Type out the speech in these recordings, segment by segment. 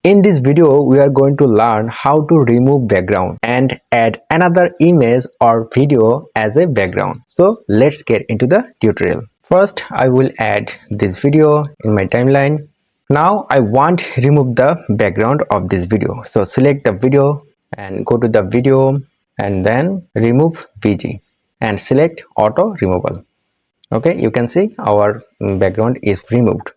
In this video, we are going to learn how to remove background and add another image or video as a background. So let's get into the tutorial. First, I will add this video in my timeline. Now I want to remove the background of this video. So select the video and go to the video and then remove VG and select auto removal. Okay, you can see our background is removed.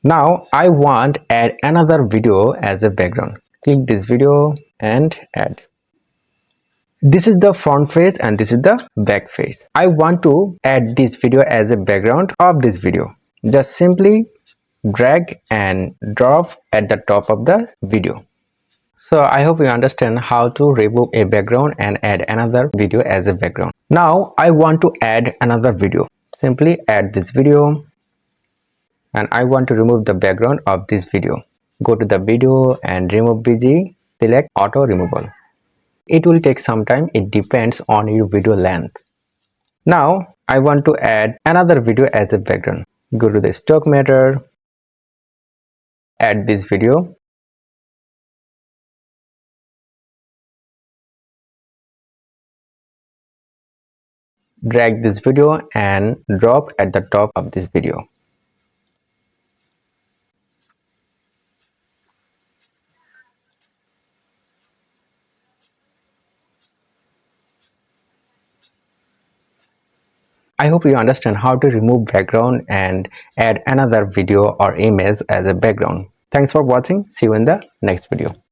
Now I want to add another video as a background. Click this video and add. This is the front face and this is the back face. I want to add this video as a background of this video. Just simply drag and drop at the top of the video. So I hope you understand how to remove a background and add another video as a background. Now I want to add another video. Simply add this video. And I want to remove the background of this video. Go to the video and remove VG, select auto removal. It will take some time, it depends on your video length. Now I want to add another video as a background. Go to the stock matter, add this video. Drag this video and drop at the top of this video. I hope you understand how to remove background and add another video or image as a background. Thanks for watching. See you in the next video.